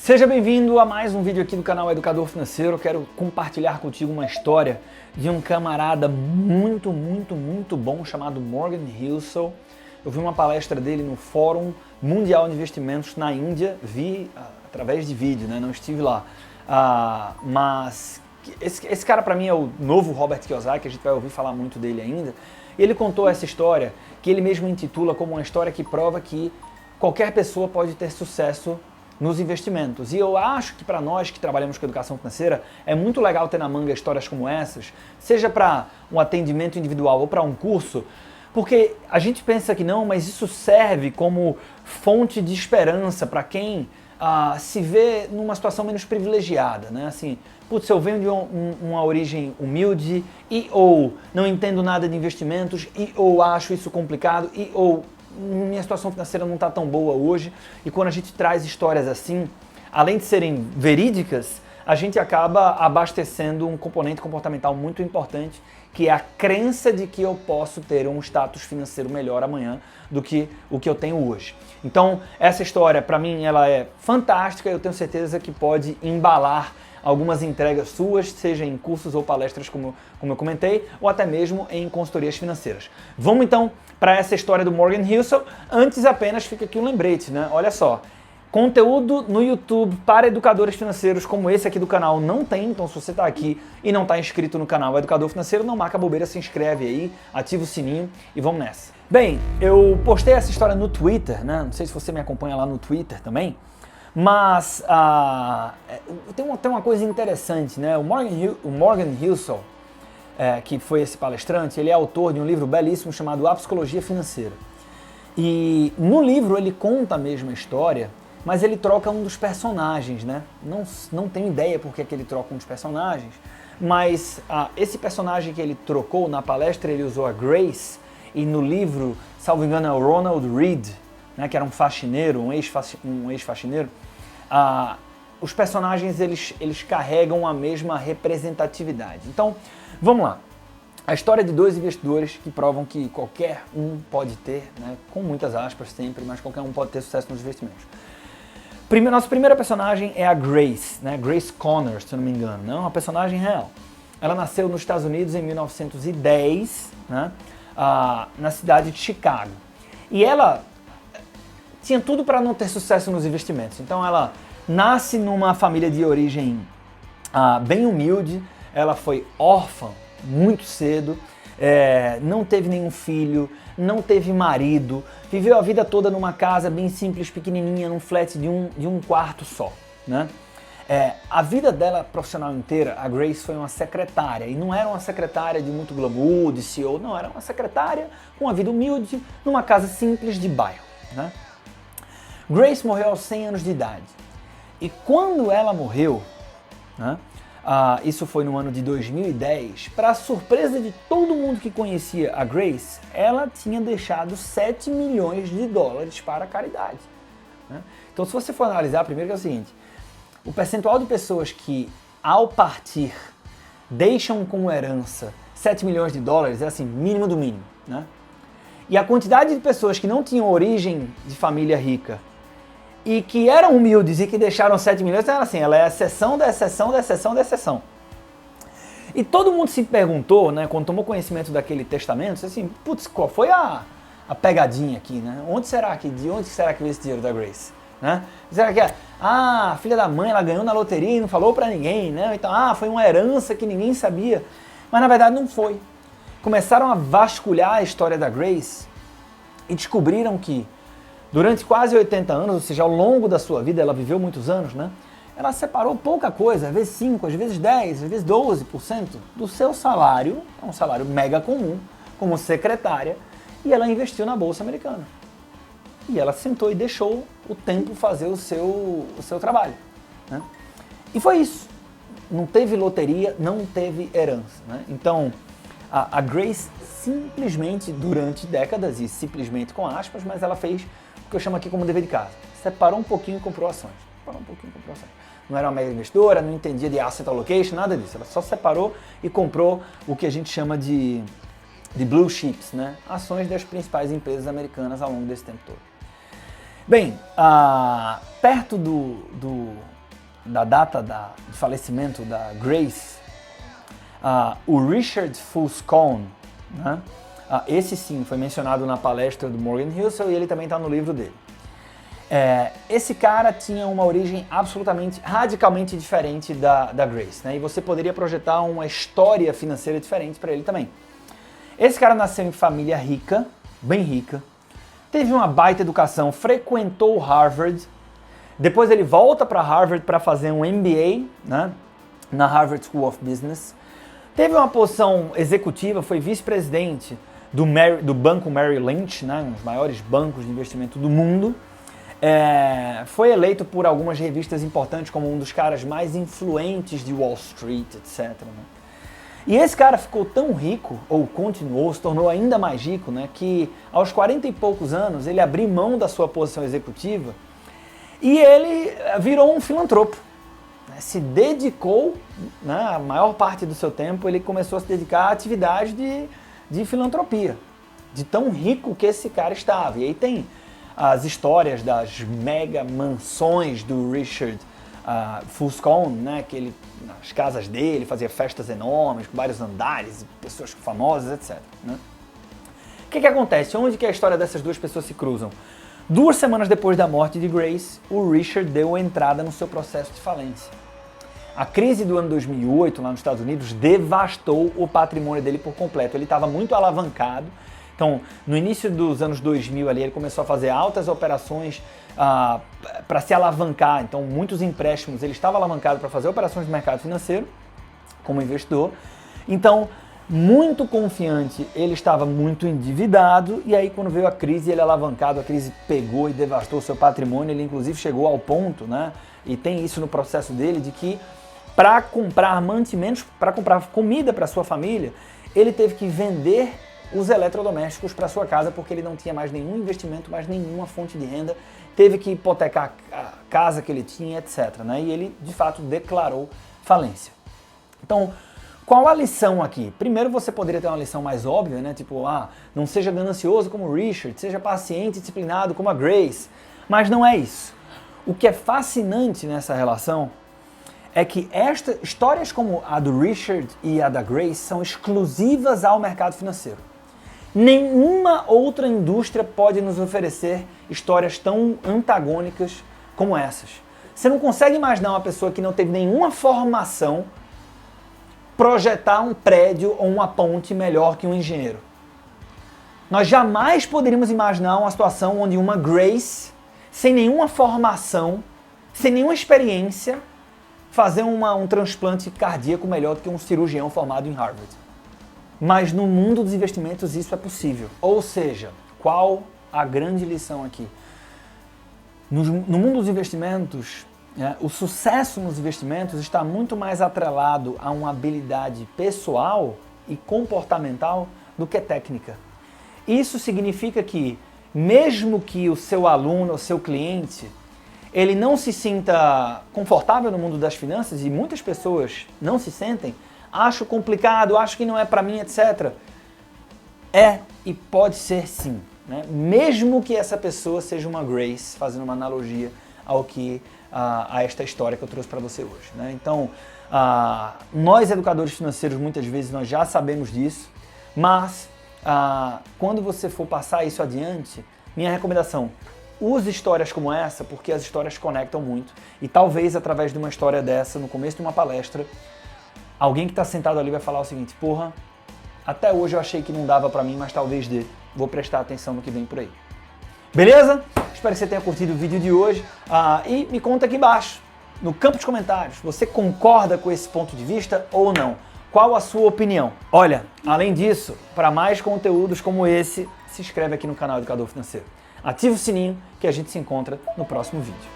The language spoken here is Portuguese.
Seja bem-vindo a mais um vídeo aqui do canal Educador Financeiro. Eu quero compartilhar contigo uma história de um camarada muito bom chamado Morgan Housel. Eu vi uma palestra dele no Fórum Mundial de Investimentos na Índia, vi através de vídeo, né? Não estive lá. Mas esse cara para mim é o novo Robert Kiyosaki, a gente vai ouvir falar muito dele ainda. E ele contou essa história que ele mesmo intitula como uma história que prova que qualquer pessoa pode ter sucesso nos investimentos. E eu acho que para nós que trabalhamos com educação financeira, é muito legal ter na manga histórias como essas, seja para um atendimento individual ou para um curso, porque a gente pensa que não, mas isso serve como fonte de esperança para quem se vê numa situação menos privilegiada, né? Assim, putz, eu venho de uma origem humilde e ou não entendo nada de investimentos e ou acho isso complicado e ou minha situação financeira não está tão boa hoje, e quando a gente traz histórias assim, além de serem verídicas, a gente acaba abastecendo um componente comportamental muito importante, que é a crença de que eu posso ter um status financeiro melhor amanhã do que o que eu tenho hoje. Então, essa história, para mim, ela é fantástica, eu tenho certeza que pode embalar algumas entregas suas, seja em cursos ou palestras, como eu comentei, ou até mesmo em consultorias financeiras. Vamos então para essa história do Morgan Housel. Antes apenas fica aqui um lembrete, né? Olha só, conteúdo no YouTube para educadores financeiros como esse aqui do canal não tem, então se você está aqui e não está inscrito no canal Educador Financeiro, não marca bobeira, se inscreve aí, ativa o sininho e vamos nessa. Bem, eu postei essa história no Twitter, né? Não sei se você me acompanha lá no Twitter também, mas tem uma coisa interessante, né? O Morgan Housel, que foi esse palestrante, ele é autor de um livro belíssimo chamado A Psicologia Financeira. E no livro ele conta a mesma história, mas ele troca um dos personagens, né? Não tenho ideia por que ele troca um dos personagens, mas esse personagem que ele trocou na palestra, ele usou a Grace, e no livro, salvo engano, é o Ronald Reed, né, que era um faxineiro, um ex-faxineiro. Os personagens eles carregam a mesma representatividade. Então, vamos lá. A história de dois investidores que provam que qualquer um pode ter, né, com muitas aspas sempre, mas qualquer um pode ter sucesso nos investimentos. Nossa primeira personagem é a Grace, né, Grace Connors, se eu não me engano, né, uma personagem real. Ela nasceu nos Estados Unidos em 1910, né, na cidade de Chicago. E ela tinha tudo para não ter sucesso nos investimentos. Então ela nasce numa família de origem bem humilde, ela foi órfã muito cedo, não teve nenhum filho, não teve marido, viveu a vida toda numa casa bem simples, pequenininha, num flat de um quarto só, né? A vida dela profissional inteira, a Grace foi uma secretária, e não era uma secretária de muito glamour, de CEO, não, era uma secretária com uma vida humilde, numa casa simples de bairro, né? Grace morreu aos 100 anos de idade, e quando ela morreu, né, isso foi no ano de 2010, para surpresa de todo mundo que conhecia a Grace, ela tinha deixado 7 milhões de dólares para a caridade, né? Então, se você for analisar, primeiro que é o seguinte, o percentual de pessoas que, ao partir, deixam como herança 7 milhões de dólares é assim, mínimo do mínimo, né? E a quantidade de pessoas que não tinham origem de família rica e que eram humildes e que deixaram 7 milhões, era assim, ela é a exceção da exceção da exceção da exceção. E todo mundo se perguntou, né, quando tomou conhecimento daquele testamento, assim, putz, qual foi a pegadinha aqui, né? De onde será que veio esse dinheiro da Grace? Né? Será que a filha da mãe, ela ganhou na loteria e não falou pra ninguém, né? Então, foi uma herança que ninguém sabia. Mas na verdade não foi. Começaram a vasculhar a história da Grace e descobriram que durante quase 80 anos, ou seja, ao longo da sua vida, ela viveu muitos anos, né? Ela separou pouca coisa, às vezes 5, às vezes 10, às vezes 12% do seu salário, é um salário mega comum, como secretária, e ela investiu na Bolsa Americana. E ela sentou e deixou o tempo fazer o seu trabalho, né? E foi isso. Não teve loteria, não teve herança, né? Então, a Grace simplesmente, durante décadas, e simplesmente com aspas, mas ela fez o que eu chamo aqui como dever de casa. Separou um pouquinho e comprou ações. Não era uma mega investidora, não entendia de asset allocation, nada disso. Ela só separou e comprou o que a gente chama de blue chips, né? Ações das principais empresas americanas ao longo desse tempo todo. Bem, perto da data de falecimento da Grace, o Richard Fuscon, né? Esse sim foi mencionado na palestra do Morgan Housel e ele também está no livro dele. Esse cara tinha uma origem radicalmente diferente da Grace, né? E você poderia projetar uma história financeira diferente para ele também. Esse cara nasceu em família rica, bem rica, teve uma baita educação, frequentou Harvard, depois ele volta para Harvard para fazer um MBA, né, na Harvard School of Business, teve uma posição executiva, foi vice-presidente do banco Merrill Lynch, né, um dos maiores bancos de investimento do mundo, foi eleito por algumas revistas importantes como um dos caras mais influentes de Wall Street, etc., né? E esse cara ficou tão rico, ou continuou, se tornou ainda mais rico, né, que aos 40 e poucos anos ele abriu mão da sua posição executiva e ele virou um filantropo. Né, se dedicou, né, a maior parte do seu tempo, ele começou a se dedicar a atividade de filantropia, de tão rico que esse cara estava. E aí tem as histórias das mega mansões do Richard Fuscon, né, que ele, nas casas dele, fazia festas enormes, com vários andares, pessoas famosas, etc. Né? O que acontece? Onde que a história dessas duas pessoas se cruzam? 2 semanas depois da morte de Grace, o Richard deu entrada no seu processo de falência. A crise do ano 2008, lá nos Estados Unidos, devastou o patrimônio dele por completo. Ele estava muito alavancado. Então, no início dos anos 2000 ali, ele começou a fazer altas operações para se alavancar. Então, muitos empréstimos, ele estava alavancado para fazer operações de mercado financeiro, como investidor. Então, muito confiante, ele estava muito endividado, e aí quando veio a crise, ele alavancado, a crise pegou e devastou o seu patrimônio. Ele inclusive chegou ao ponto, né, e tem isso no processo dele, de que para comprar mantimentos, para comprar comida para sua família, ele teve que vender os eletrodomésticos para sua casa, porque ele não tinha mais nenhum investimento, mais nenhuma fonte de renda, teve que hipotecar a casa que ele tinha, etc. Né? E ele, de fato, declarou falência. Então, qual a lição aqui? Primeiro, você poderia ter uma lição mais óbvia, né? Tipo, não seja ganancioso como o Richard, seja paciente e disciplinado como a Grace. Mas não é isso. O que é fascinante nessa relação é que histórias como a do Richard e a da Grace são exclusivas ao mercado financeiro. Nenhuma outra indústria pode nos oferecer histórias tão antagônicas como essas. Você não consegue imaginar uma pessoa que não teve nenhuma formação projetar um prédio ou uma ponte melhor que um engenheiro. Nós jamais poderíamos imaginar uma situação onde uma Grace, sem nenhuma formação, sem nenhuma experiência, fazer um transplante cardíaco melhor do que um cirurgião formado em Harvard. Mas no mundo dos investimentos isso é possível. Ou seja, qual a grande lição aqui? No mundo dos investimentos, o sucesso nos investimentos está muito mais atrelado a uma habilidade pessoal e comportamental do que técnica. Isso significa que, mesmo que o seu aluno, o seu cliente, ele não se sinta confortável no mundo das finanças, e muitas pessoas não se sentem, acho complicado, acho que não é para mim, etc. É e pode ser sim, né? Mesmo que essa pessoa seja uma Grace, fazendo uma analogia ao que a esta história que eu trouxe para você hoje, né? Então, nós educadores financeiros muitas vezes nós já sabemos disso, mas quando você for passar isso adiante, minha recomendação: use histórias como essa, porque as histórias conectam muito, e talvez através de uma história dessa, no começo de uma palestra, alguém que está sentado ali vai falar o seguinte: porra, até hoje eu achei que não dava para mim, mas talvez dê. Vou prestar atenção no que vem por aí. Beleza? Espero que você tenha curtido o vídeo de hoje, e me conta aqui embaixo, no campo de comentários, você concorda com esse ponto de vista ou não? Qual a sua opinião? Olha, além disso, para mais conteúdos como esse, se inscreve aqui no canal Educador Financeiro. Ativa o sininho que a gente se encontra no próximo vídeo.